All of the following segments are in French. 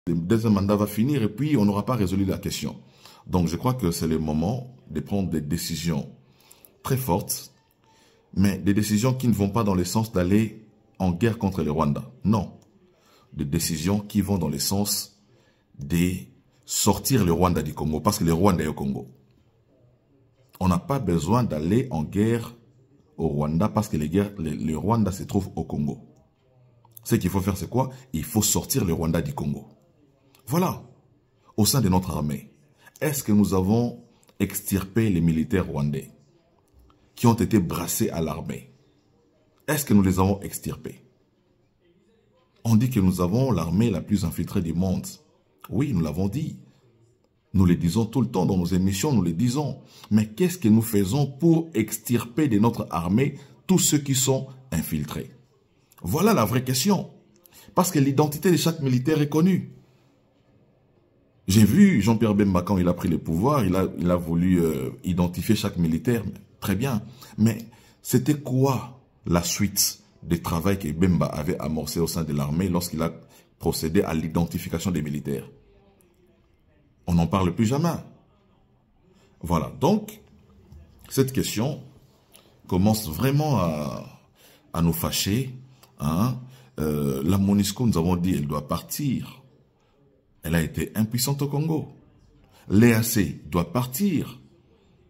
le deuxième mandat va finir et puis on n'aura pas résolu la question. Donc je crois que c'est le moment de prendre des décisions très fortes, mais des décisions qui ne vont pas dans le sens d'aller en guerre contre le Rwanda. Non. Des décisions qui vont dans le sens de sortir le Rwanda du Congo, parce que le Rwanda est au Congo. On n'a pas besoin d'aller en guerre au Rwanda parce que le Rwanda se trouve au Congo. Ce qu'il faut faire, c'est quoi? Il faut sortir le Rwanda du Congo. Voilà. Au sein de notre armée, est-ce que nous avons extirpé les militaires rwandais qui ont été brassés à l'armée? Est-ce que nous les avons extirpés? On dit que nous avons l'armée la plus infiltrée du monde. Oui, nous l'avons dit. Nous le disons tout le temps dans nos émissions, nous le disons. Mais qu'est-ce que nous faisons pour extirper de notre armée tous ceux qui sont infiltrés? Voilà la vraie question. Parce que l'identité de chaque militaire est connue. J'ai vu Jean-Pierre Bemba quand il a pris le pouvoir, il a voulu identifier chaque militaire. Très bien. Mais c'était quoi la suite des travaux que Bemba avait amorcé au sein de l'armée lorsqu'il a procédé à l'identification des militaires? On n'en parle plus jamais. Voilà. Donc, cette question commence vraiment à nous fâcher. Hein? La MONUSCO, nous avons dit, elle doit partir. Elle a été impuissante au Congo. L'EAC doit partir.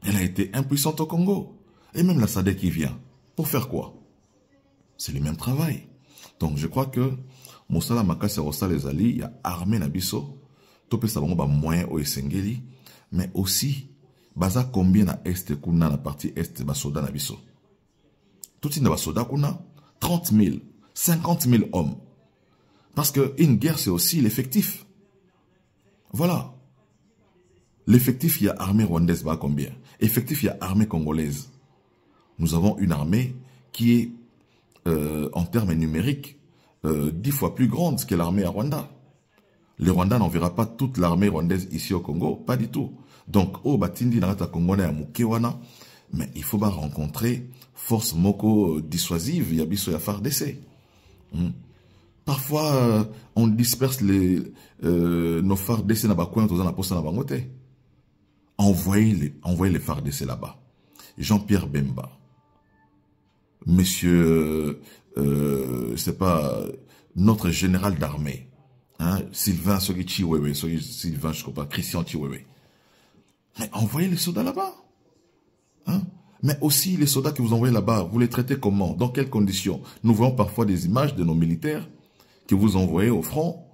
Elle a été impuissante au Congo. Et même la SADC qui vient. Pour faire quoi? C'est le même travail. Donc je crois que Moussala Makasi Rosa les Ali, il y a armé Nabiso, topé Sabongo moyen au Esengeli, mais aussi, baza combien na Est kuna na partie Est basoda Nabiso. Tout in basoda kuna, 30 000, 50 000 hommes. Parce qu'une guerre, c'est aussi l'effectif. Voilà. L'effectif, il y a armée rwandaise, bah combien? Effectif, il y a armée congolaise. Nous avons une armée qui est, en termes numériques, 10 fois plus grande que l'armée à Rwanda. Le Rwanda n'enverra pas toute l'armée rwandaise ici au Congo, pas du tout. Donc, au Batindi Narata Congolais à Mukewana, mais il faut pas rencontrer force moko dissuasive, Yabiso Yafar d'essai. Parfois, on disperse nos phares d'essai dans le coin, dans la poste dans bangote. Envoyez les phares d'essai là-bas. Jean-Pierre Bemba. Monsieur, c'est pas notre général d'armée. Hein, Sylvain Chiwewe, Sylvain, je crois pas, Christian Chiwewe. Mais envoyez les soldats là-bas. Hein? Mais aussi les soldats que vous envoyez là-bas, vous les traitez comment? Dans quelles conditions? Nous voyons parfois des images de nos militaires que vous envoyez au front,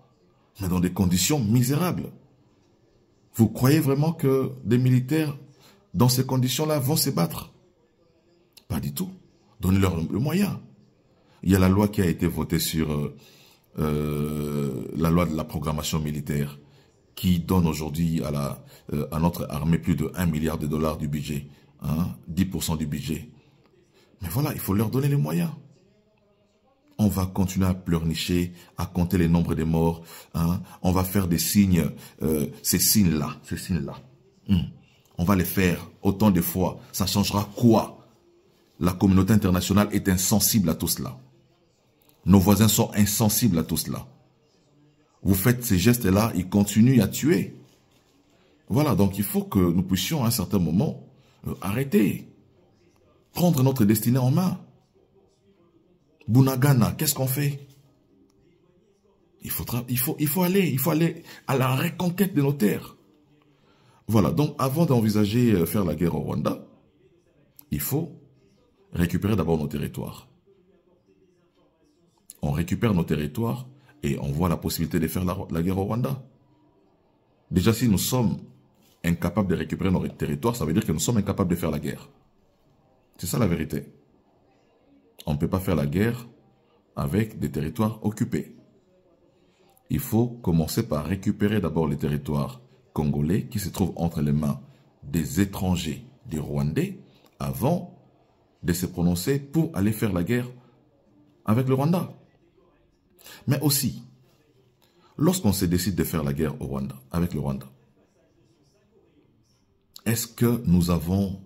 mais dans des conditions misérables. Vous croyez vraiment que des militaires, dans ces conditions-là, vont se battre? Pas du tout. Donnez-leur le moyen. Il y a la loi qui a été votée sur la loi de la programmation militaire qui donne aujourd'hui à notre armée plus de 1 milliard de dollars du budget, hein, 10% du budget. Mais voilà, il faut leur donner les moyens. On va continuer à pleurnicher, à compter les nombres de morts, hein. On va faire des signes, ces signes-là. On va les faire autant de fois. Ça changera quoi? La communauté internationale est insensible à tout cela. Nos voisins sont insensibles à tout cela. Vous faites ces gestes-là, ils continuent à tuer. Voilà, donc il faut que nous puissions à un certain moment arrêter. Prendre notre destinée en main. Bunagana, qu'est-ce qu'on fait? Il faut aller à la reconquête de nos terres. Voilà, donc avant d'envisager faire la guerre au Rwanda, il faut récupérer d'abord nos territoires. On récupère nos territoires et on voit la possibilité de faire la guerre au Rwanda. Déjà, si nous sommes incapables de récupérer nos territoires, ça veut dire que nous sommes incapables de faire la guerre. C'est ça la vérité. On ne peut pas faire la guerre avec des territoires occupés. Il faut commencer par récupérer d'abord les territoires congolais qui se trouvent entre les mains des étrangers, des Rwandais, avant de se prononcer pour aller faire la guerre avec le Rwanda. Mais aussi, lorsqu'on se décide de faire la guerre au Rwanda, avec le Rwanda, est-ce que nous avons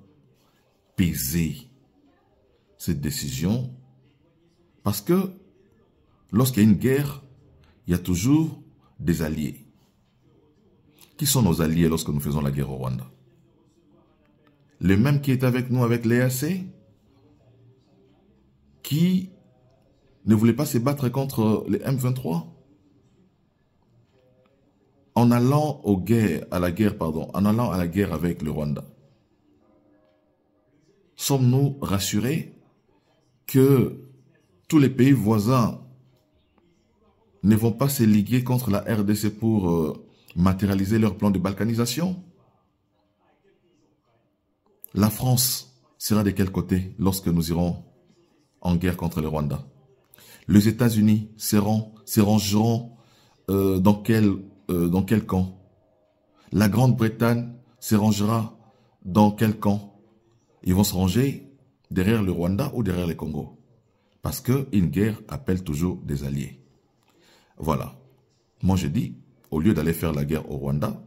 pesé cette décision? Parce que lorsqu'il y a une guerre, il y a toujours des alliés. Qui sont nos alliés lorsque nous faisons la guerre au Rwanda? Les mêmes qui étaient avec nous avec l'EAC, qui ne voulaient pas se battre contre les M23. En allant à la guerre avec le Rwanda, sommes-nous rassurés que tous les pays voisins ne vont pas se liguer contre la RDC pour matérialiser leur plan de balkanisation? La France sera de quel côté lorsque nous irons en guerre contre le Rwanda? Les États-Unis se rangeront dans quel camp? La Grande-Bretagne se rangera dans quel camp? Ils vont se ranger derrière le Rwanda ou derrière le Congo? Parce qu'une guerre appelle toujours des alliés. Voilà. Moi je dis, au lieu d'aller faire la guerre au Rwanda,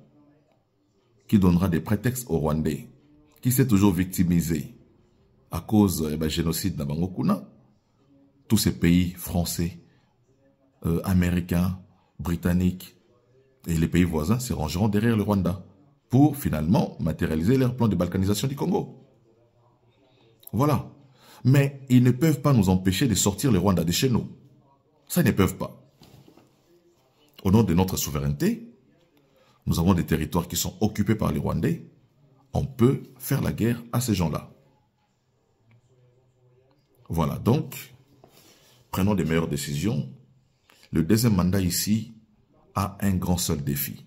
qui donnera des prétextes aux Rwandais, qui s'est toujours victimisé à cause du génocide de Bangokuna, tous ces pays français, américains, britanniques et les pays voisins se rangeront derrière le Rwanda pour finalement matérialiser leur plan de balkanisation du Congo. Voilà. Mais ils ne peuvent pas nous empêcher de sortir le Rwanda de chez nous. Ça, ils ne peuvent pas. Au nom de notre souveraineté, nous avons des territoires qui sont occupés par les Rwandais. On peut faire la guerre à ces gens-là. Voilà, donc, prenons des meilleures décisions. Le deuxième mandat ici a un grand seul défi.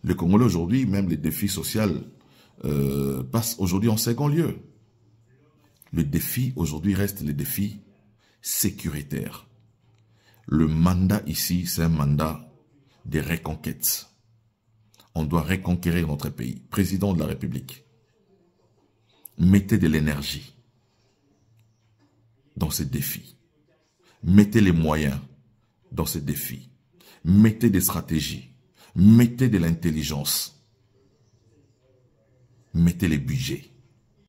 Le Congolais aujourd'hui, même les défis sociaux passent aujourd'hui en second lieu. Le défi aujourd'hui reste le défi sécuritaire. Le mandat ici, c'est un mandat de reconquête. On doit reconquérir notre pays. Président de la République, mettez de l'énergie dans ces défis. Mettez les moyens dans ces défis. Mettez des stratégies. Mettez de l'intelligence. Mettez les budgets.